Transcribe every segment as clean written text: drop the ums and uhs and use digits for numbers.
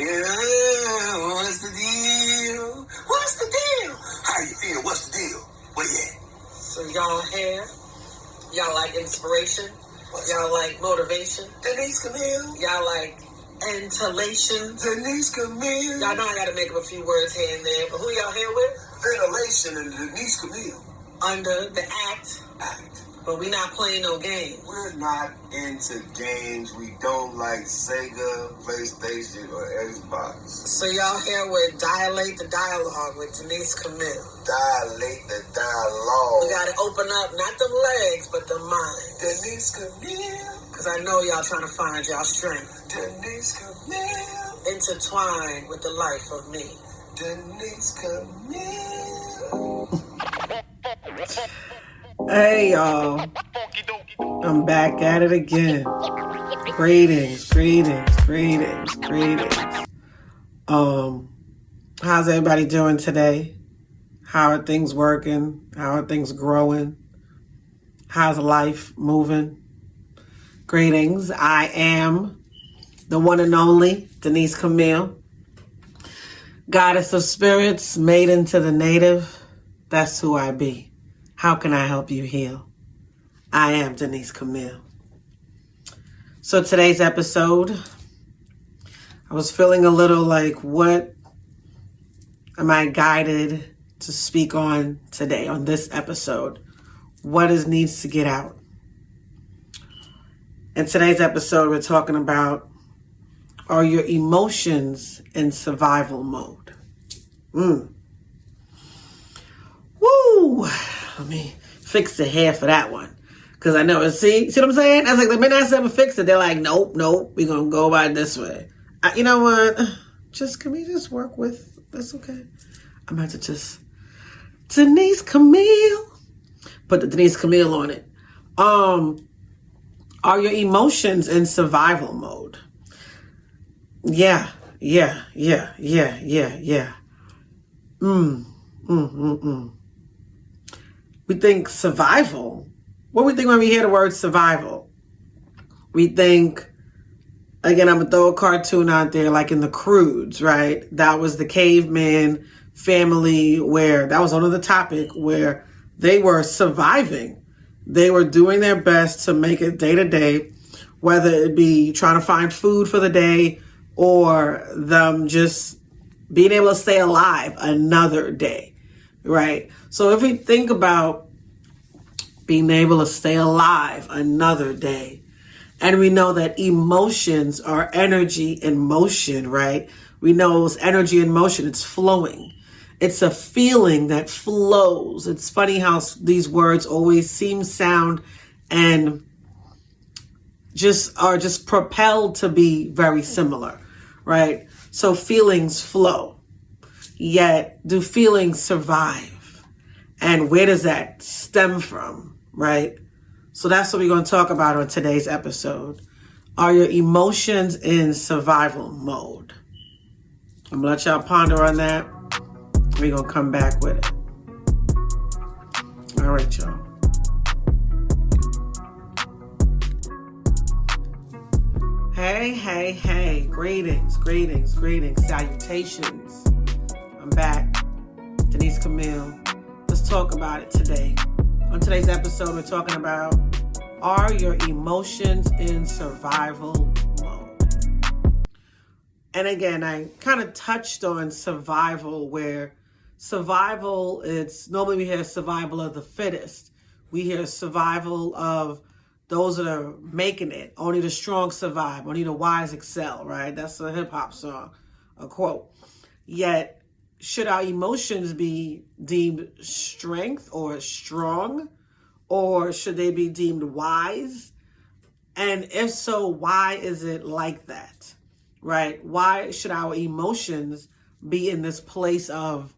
Yeah, what's the deal? What's the deal? How you feel? What's the deal? Where you at? So y'all here? Y'all like inspiration? Y'all like motivation? Denise Camille. Y'all like ventilation? Denise Camille. Y'all know I gotta make up a few words here and there, but who y'all here with? Ventilation and Denise Camille. Under the act. But we not playing no game. We're not into games. We don't like Sega, PlayStation, or Xbox. So y'all here with Dilate the Dialogue with Denise Camille. Dilate the dialogue. We gotta open up, not the legs, but the mind. Denise Camille. Because I know y'all trying to find y'all strength. Denise Camille. Intertwined with the life of me. Denise Camille. Hey y'all, I'm back at it again. Greetings. How's everybody doing today? How are things working? How are things growing? How's life moving? Greetings. I am the one and only Denise Camille, goddess of spirits made into the native. That's who I be. How can I help you heal? I am Denise Camille. So today's episode, I was feeling a little like, what am I guided to speak on today, on this episode? What needs to get out? In today's episode, we're talking about, are your emotions in survival mode? Woo! Let me fix the hair for that one. Because I know, see what I'm saying? I was like, the minute I said fix it, they're like, nope, we're going to go about it this way. You know what? Can we just work with, that's okay. I'm about to just, Denise Camille. Put the Denise Camille on it. Are your emotions in survival mode? Yeah. We think survival. What we think when we hear the word survival? We think, again, I'm going to throw a cartoon out there like in the Croods, right? That was the caveman family where that was another topic where they were surviving. They were doing their best to make it day to day, whether it be trying to find food for the day or them just being able to stay alive another day, right? So if we think about being able to stay alive another day, and we know that emotions are energy in motion, right? We know it's energy in motion, it's flowing. It's a feeling that flows. It's funny how these words always seem, sound, and are just propelled to be very similar, right? So feelings flow, yet do feelings survive? And where does that stem from, right? So that's what we're going to talk about on today's episode. Are your emotions in survival mode? I'm going to let y'all ponder on that. We're going to come back with it. All right, y'all. Hey. Greetings. Salutations. I'm back. Denise Camille. Let's talk about it today. On today's episode, we're talking about, are your emotions in survival mode? And again, I kind of touched on survival, where survival, it's normally we hear survival of the fittest. We hear survival of those that are making it. Only the strong survive. Only the wise excel, right? That's a hip hop song, a quote. Yet, should our emotions be deemed strength or strong? Or should they be deemed wise? And if so, why is it like that? Right? Why should our emotions be in this place of,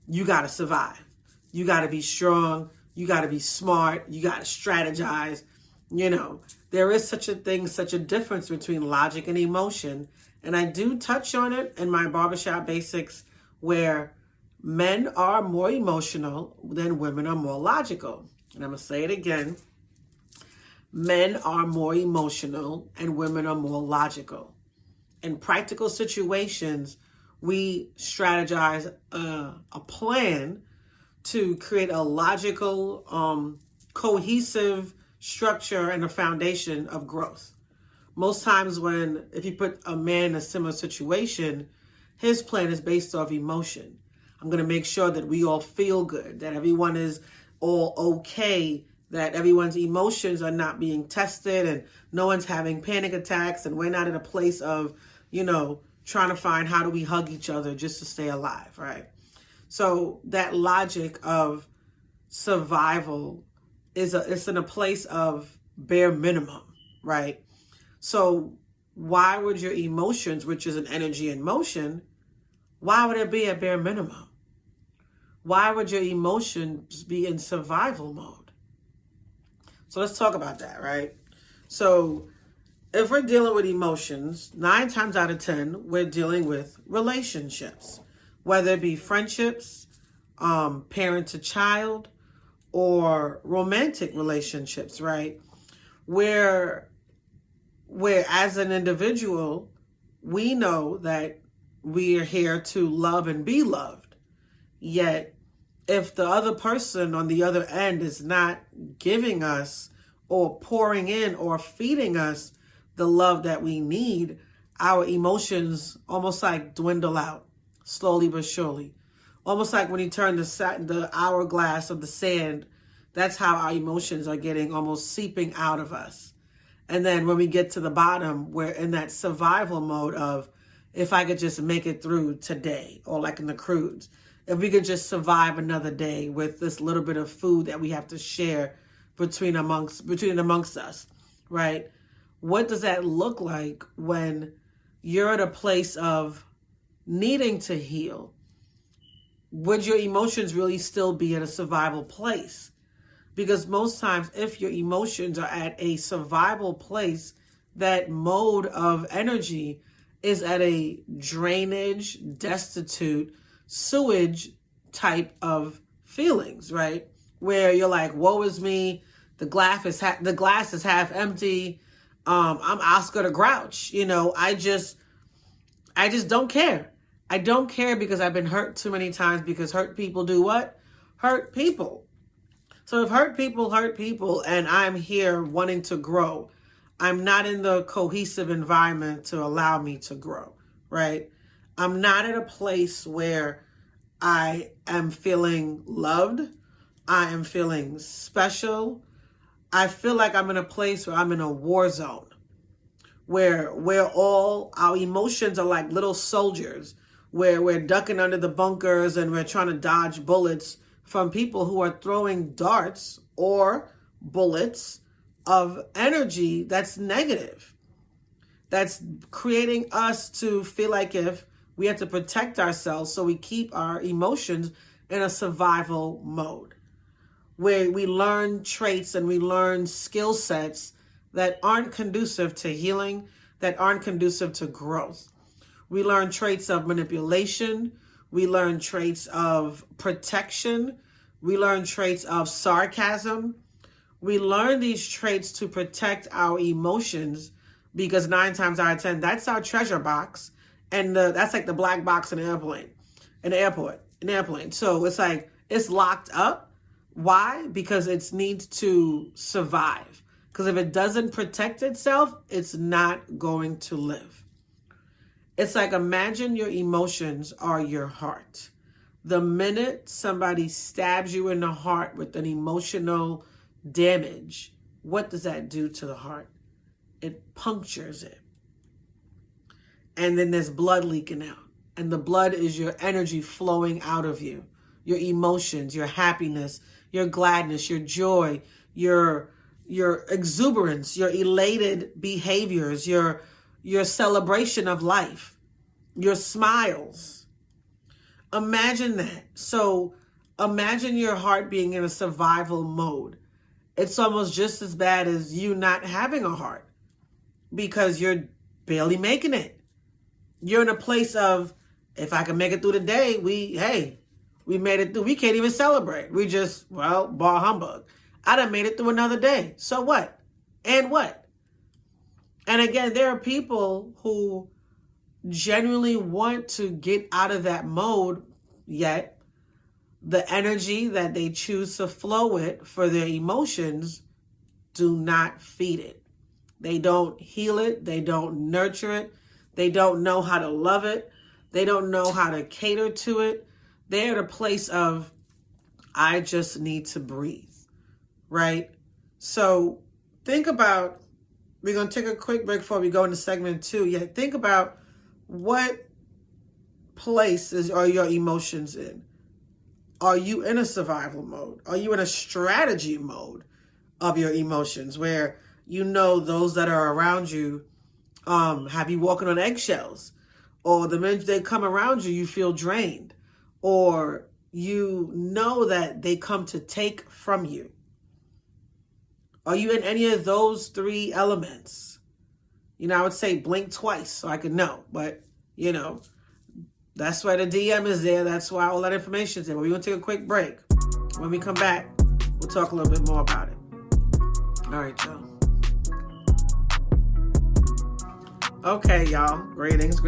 you got to survive. You got to be strong. You got to be smart. You got to strategize. You know, there is such a thing, such a difference between logic and emotion. And I do touch on it in my Barbershop Basics, where men are more emotional than women are more logical. And I'm going to say it again. Men are more emotional and women are more logical. in practical situations, we strategize a plan to create a logical, cohesive structure and a foundation of growth. Most times if you put a man in a similar situation, his plan is based off emotion. I'm going to make sure that we all feel good, that everyone is all okay, that everyone's emotions are not being tested and no one's having panic attacks and we're not in a place of, trying to find how do we hug each other just to stay alive, right? So that logic of survival it's in a place of bare minimum, right? So why would your emotions, which is an energy in motion, why would it be at bare minimum? Why would your emotions be in survival mode? So let's talk about that, right? So if we're dealing with emotions, 9 times out of 10, we're dealing with relationships, whether it be friendships, parent to child, or romantic relationships, right? Where as an individual, we know that we are here to love and be loved. Yet, if the other person on the other end is not giving us or pouring in or feeding us the love that we need, our emotions almost like dwindle out slowly but surely. Almost like when you turn the hourglass of the sand, that's how our emotions are getting almost seeping out of us. And then when we get to the bottom, we're in that survival mode of, if I could just make it through today, or like in the cruise, if we could just survive another day with this little bit of food that we have to share between amongst us, right? What does that look like when you're at a place of needing to heal? Would your emotions really still be in a survival place? Because most times, if your emotions are at a survival place, that mode of energy is at a drainage, destitute, sewage type of feelings, right? Where you're like, woe is me, the glass is half empty, I'm Oscar the Grouch, I just don't care. I don't care because I've been hurt too many times, because hurt people do what? Hurt people. So if hurt people, and I'm here wanting to grow, I'm not in the cohesive environment to allow me to grow, right? I'm not at a place where I am feeling loved. I am feeling special. I feel like I'm in a place where I'm in a war zone, where all our emotions are like little soldiers, where we're ducking under the bunkers and we're trying to dodge bullets from people who are throwing darts or bullets of energy that's negative, that's creating us to feel like if we have to protect ourselves, so we keep our emotions in a survival mode, where we learn traits and we learn skill sets that aren't conducive to healing, that aren't conducive to growth. We learn traits of manipulation. We learn traits of protection. We learn traits of sarcasm. We learn these traits to protect our emotions, because 9 times out of 10, that's our treasure box. And that's like the black box in an airplane. So it's like, it's locked up. Why? Because it needs to survive. Because if it doesn't protect itself, it's not going to live. It's like, imagine your emotions are your heart. The minute somebody stabs you in the heart with an emotional damage, what does that do to the heart? It punctures it. And then there's blood leaking out. And the blood is your energy flowing out of you. Your emotions, your happiness, your gladness, your joy, your exuberance, your elated behaviors, your celebration of life, your smiles. Imagine that. So imagine your heart being in a survival mode. It's almost just as bad as you not having a heart, because you're barely making it. You're in a place of, if I can make it through the day, we made it through. We can't even celebrate. We just, bar humbug. I done made it through another day. So what? And what? And again, there are people who genuinely want to get out of that mode, yet the energy that they choose to flow with for their emotions do not feed it. They don't heal it. They don't nurture it. They don't know how to love it. They don't know how to cater to it. They're at a place of, I just need to breathe, right? So think about, we're going to take a quick break before we go into segment 2. Yeah, think about what places are your emotions in? Are you in a survival mode? Are you in a strategy mode of your emotions where you know those that are around you have you walking on eggshells? Or the minute they come around you, you feel drained. Or you know that they come to take from you. Are you in any of those 3 elements? I would say blink twice so I could know. But, that's why the DM is there. That's why all that information is there. But we're going to take a quick break. When we come back, we'll talk a little bit more about it. All right, y'all. Okay, y'all. Greetings.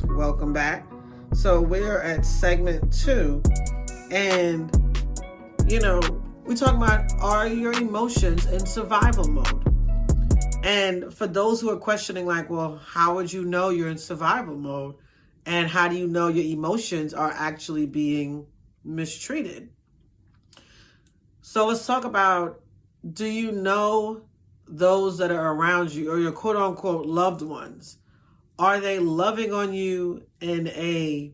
Welcome back. So we're at segment 2. And, we're talking about, are your emotions in survival mode? And for those who are questioning, like, well, how would you know you're in survival mode? And how do you know your emotions are actually being mistreated? So let's talk about, do you know those that are around you or your quote unquote loved ones? Are they loving on you in a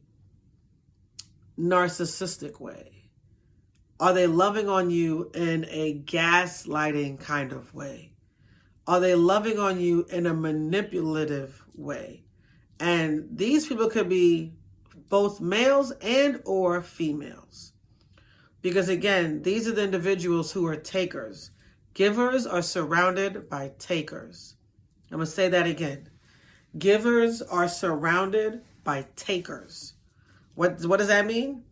narcissistic way? Are they loving on you in a gaslighting kind of way? Are they loving on you in a manipulative way? And these people could be both males and or females. Because again, these are the individuals who are takers. Givers are surrounded by takers. I'm going to say that again. Givers are surrounded by takers. What does that mean?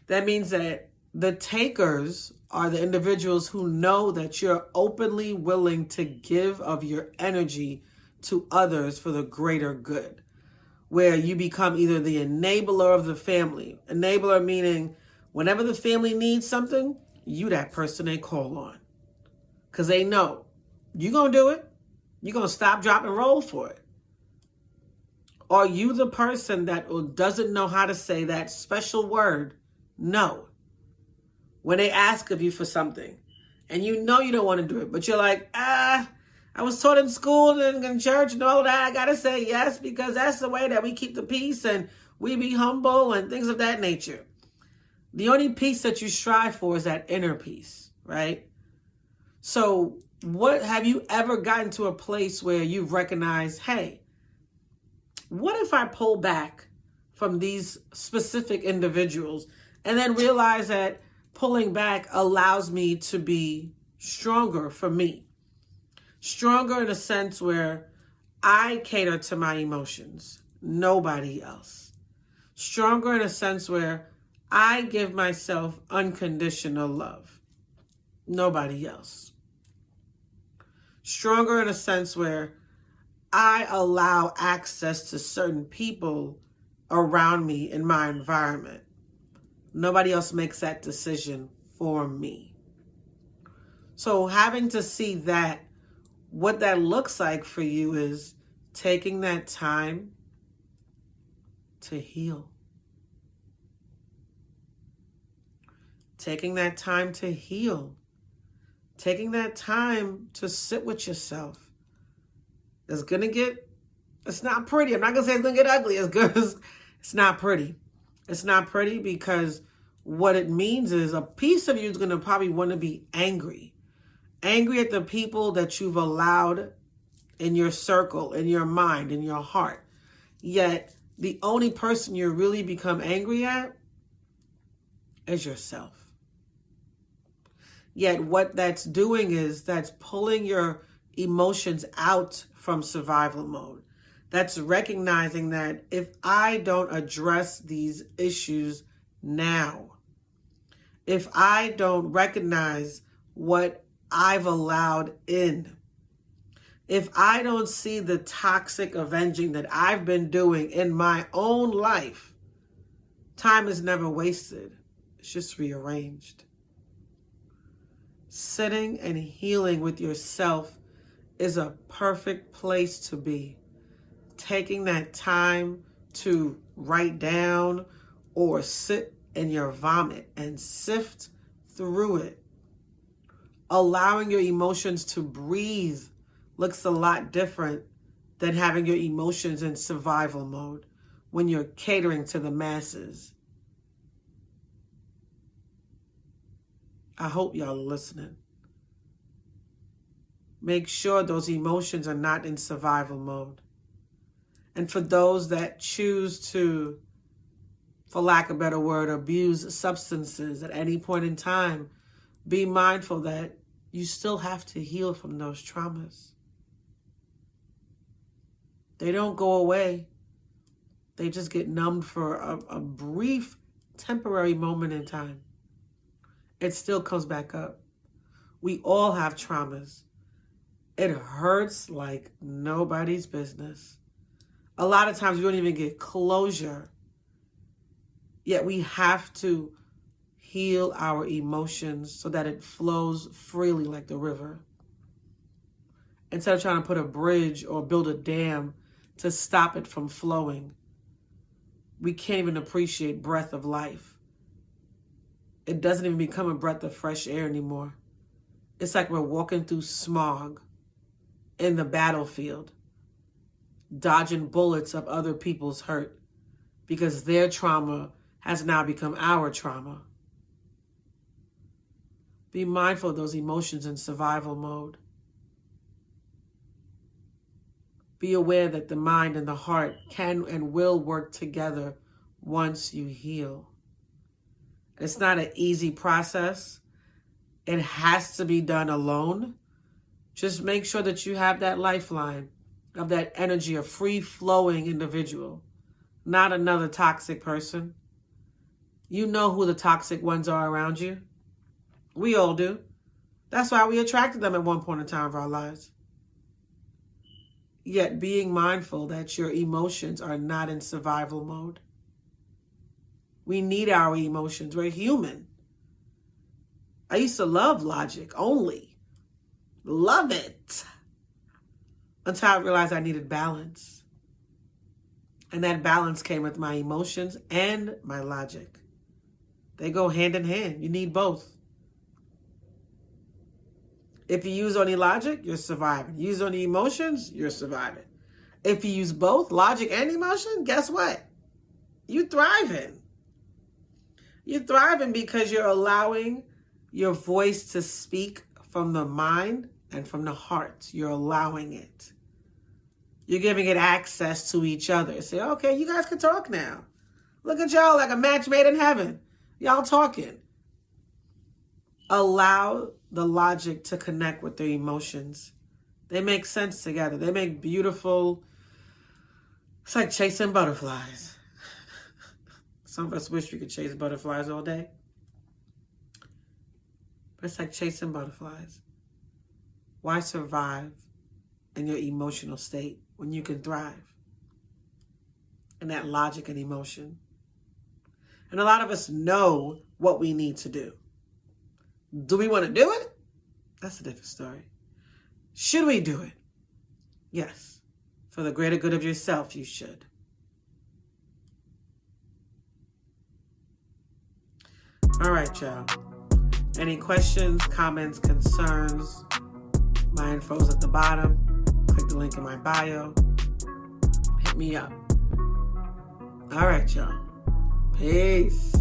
That means that the takers are the individuals who know that you're openly willing to give of your energy to others for the greater good, where you become either the enabler of the family. Enabler meaning whenever the family needs something, you that person they call on. Because they know you're going to do it. You're going to stop, drop, and roll for it. Are you the person that doesn't know how to say that special word, no, when they ask of you for something and you know you don't want to do it, but you're like, I was taught in school and in church and all that. I got to say yes because that's the way that we keep the peace and we be humble and things of that nature. The only peace that you strive for is that inner peace, right? So what have you ever gotten to a place where you've recognized, hey, what if I pull back from these specific individuals and then realize that pulling back allows me to be stronger for me? Stronger in a sense where I cater to my emotions, nobody else. Stronger in a sense where I give myself unconditional love, nobody else. Stronger in a sense where I allow access to certain people around me in my environment. Nobody else makes that decision for me. So having to see that, what that looks like for you is taking that time to heal. Taking that time to heal. Taking that time to sit with yourself. It's not pretty. I'm not going to say it's going to get ugly. It's not pretty. It's not pretty because what it means is a piece of you is going to probably want to be angry. Angry at the people that you've allowed in your circle, in your mind, in your heart. Yet the only person you really become angry at is yourself. Yet what that's doing is that's pulling your emotions out from survival mode. That's recognizing that if I don't address these issues now, if I don't recognize what I've allowed in, If I don't see the toxic avenging that I've been doing in my own life, time is never wasted. It's just rearranged. Sitting and healing with yourself is a perfect place to be. Taking that time to write down or sit in your vomit and sift through it. Allowing your emotions to breathe looks a lot different than having your emotions in survival mode when you're catering to the masses. I hope y'all are listening. Make sure those emotions are not in survival mode. And for those that choose to, for lack of a better word, abuse substances at any point in time, be mindful that you still have to heal from those traumas. They don't go away. They just get numbed for a brief, temporary moment in time. It still comes back up. We all have traumas. It hurts like nobody's business. A lot of times we don't even get closure. Yet we have to heal our emotions so that it flows freely like the river. Instead of trying to put a bridge or build a dam to stop it from flowing, we can't even appreciate breath of life. It doesn't even become a breath of fresh air anymore. It's like we're walking through smog in the battlefield, dodging bullets of other people's hurt because their trauma has now become our trauma. Be mindful of those emotions in survival mode. Be aware that the mind and the heart can and will work together once you heal. It's not an easy process. It has to be done alone. Just make sure that you have that lifeline of that energy, a free-flowing individual, not another toxic person. You know who the toxic ones are around you. We all do. That's why we attracted them at one point in time of our lives. Yet being mindful that your emotions are not in survival mode. We need our emotions. We're human. I used to love logic only. Love it. Until I realized I needed balance. And that balance came with my emotions and my logic. They go hand in hand. You need both. If you use only logic, you're surviving. You use only emotions, you're surviving. If you use both logic and emotion, guess what? You're thriving. You're thriving because you're allowing your voice to speak from the mind and from the heart. You're allowing it. You're giving it access to each other. Say, okay, you guys can talk now. Look at y'all like a match made in heaven. Y'all talking. Allow the logic to connect with the emotions. They make sense together. They make beautiful, it's like chasing butterflies. Some of us wish we could chase butterflies all day. But it's like chasing butterflies. Why survive in your emotional state when you can thrive in that logic and emotion? And a lot of us know what we need to do. Do we want to do it? That's a different story. Should we do it? Yes. For the greater good of yourself, you should. All right, y'all. Any questions, comments, concerns? My info's at the bottom. Click the link in my bio. Hit me up. All right, y'all. Peace.